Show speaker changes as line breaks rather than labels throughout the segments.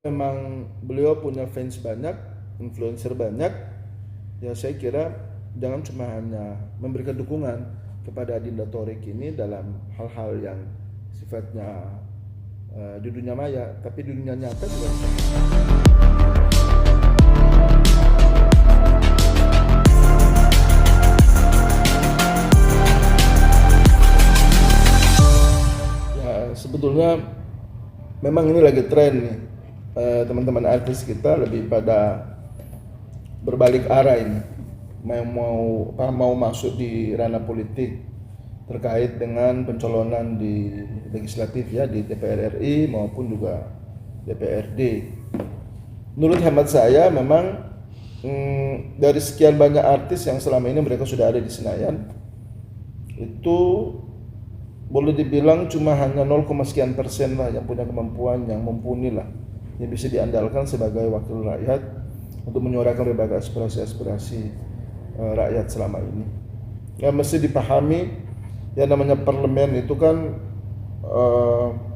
Memang beliau punya fans banyak, influencer banyak. Ya saya kira jangan cuma hanya memberikan dukungan kepada Adinda Thorik ini dalam hal-hal yang sifatnya di dunia maya, tapi di dunia nyata juga. Ya sebetulnya memang ini lagi tren nih, teman-teman artis kita lebih pada berbalik arah ini, mau masuk di ranah politik terkait dengan pencalonan di legislatif ya, di DPR RI maupun juga DPRD. Menurut hemat saya memang dari sekian banyak artis yang selama ini mereka sudah ada di Senayan, itu boleh dibilang cuma hanya 0, sekian persen lah yang punya kemampuan yang mumpuni lah, yang bisa diandalkan sebagai wakil rakyat untuk menyuarakan berbagai aspirasi rakyat selama ini. Ya mesti dipahami, ya namanya parlemen itu kan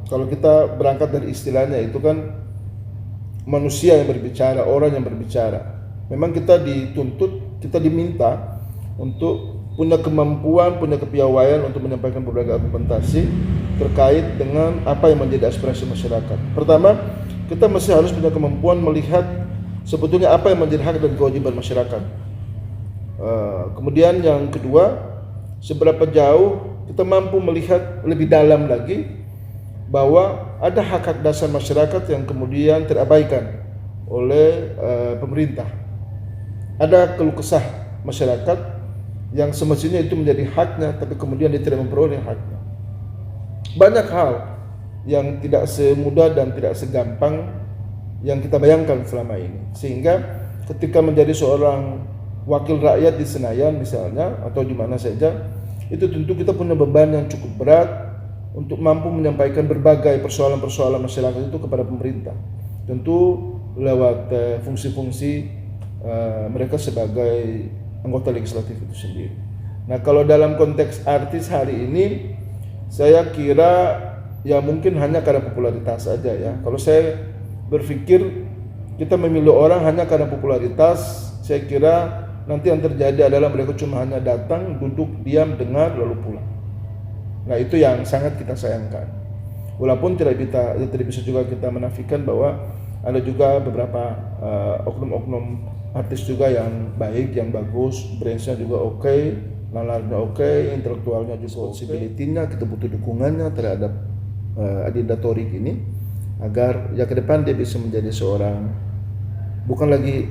kalau kita berangkat dari istilahnya itu kan manusia yang berbicara, orang yang berbicara. Memang kita dituntut, kita diminta untuk punya kemampuan, punya kepiawaian untuk menyampaikan berbagai argumentasi terkait dengan apa yang menjadi aspirasi masyarakat. Pertama, kita masih harus punya kemampuan melihat sebetulnya apa yang menjadi hak dan kewajiban masyarakat. Kemudian yang kedua, seberapa jauh kita mampu melihat lebih dalam lagi bahwa ada hak-hak dasar masyarakat yang kemudian terabaikan oleh pemerintah. Ada keluh kesah masyarakat yang semestinya itu menjadi haknya, tapi kemudian dia tidak memperoleh haknya. Banyak hal yang tidak semudah dan tidak segampang yang kita bayangkan selama ini, sehingga ketika menjadi seorang wakil rakyat di Senayan misalnya atau di mana saja, itu tentu kita punya beban yang cukup berat untuk mampu menyampaikan berbagai persoalan-persoalan masyarakat itu kepada pemerintah, tentu lewat fungsi-fungsi mereka sebagai anggota legislatif itu sendiri. Nah, kalau dalam konteks artis hari ini, saya kira ya mungkin hanya karena popularitas saja ya. Kalau saya berpikir kita memilih orang hanya karena popularitas, saya kira nanti yang terjadi adalah mereka cuma hanya datang, duduk, diam, dengar, lalu pulang. Nah, itu yang sangat kita sayangkan. Walaupun tidak bisa juga kita menafikan bahwa ada juga beberapa oknum-oknum artis juga yang baik, yang bagus, branchnya juga oke, nalarnya oke, intelektualnya juga, possibility-nya kita butuh dukungannya terhadap Adinda Thorik ini agar ya ke depan dia bisa menjadi seorang bukan lagi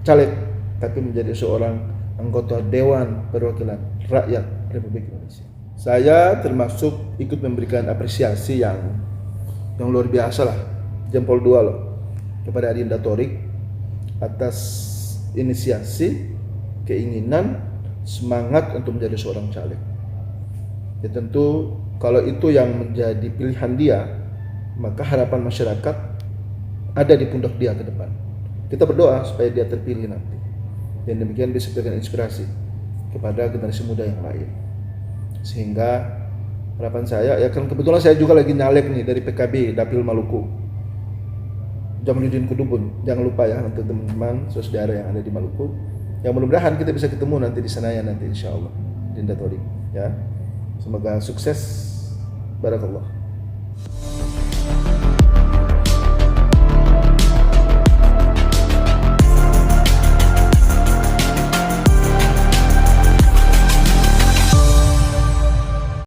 caleg tapi menjadi seorang anggota Dewan Perwakilan Rakyat Republik Indonesia. Saya termasuk ikut memberikan apresiasi yang luar biasa lah, jempol 2 loh kepada Adinda Thorik atas inisiasi, keinginan, semangat untuk menjadi seorang caleg. Ya tentu kalau itu yang menjadi pilihan dia, maka harapan masyarakat ada di pundak dia ke depan. Kita berdoa supaya dia terpilih nanti, dan demikian bisa memberikan inspirasi kepada generasi muda yang lain. Sehingga harapan saya, ya kan kebetulan saya juga lagi nyalek nih dari PKB Dapil Maluku, Jamaluddin Kudubun. Jangan lupa ya untuk teman-teman saudara yang ada di Maluku. Yang mudah-mudahan kita bisa ketemu nanti di Senayan nanti insyaallah, Adinda Thorik ya. Semoga sukses. Barakallah.